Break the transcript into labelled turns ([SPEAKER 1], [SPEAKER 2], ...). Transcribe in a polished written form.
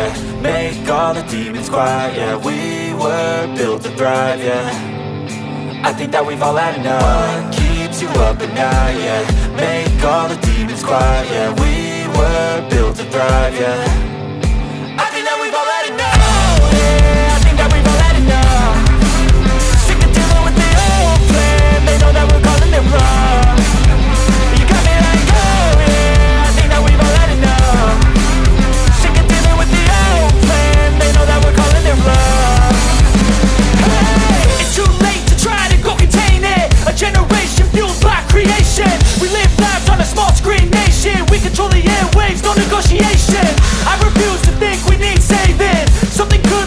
[SPEAKER 1] yeah. Make all the demons quiet, yeah. We were built to thrive, yeah. I think that we've all had enough. What keeps you up at night, yeah. Make all the demons quiet, yeah. We were built to thrive, yeah. I think that we've all had enough, yeah. I think that we've all had enough. Sick of dealing with the old plan. They know that we're calling it wrong. You got me like, oh yeah. I think that we've all had enough. Sick of dealing with the old plan. They know that we're calling it wrong. Hey, it's too late to try to go contain it. A generation fueled by creation. We live lives on a small screen nation. We control the airwaves, no negotiation. I refuse to think we need saving. Something good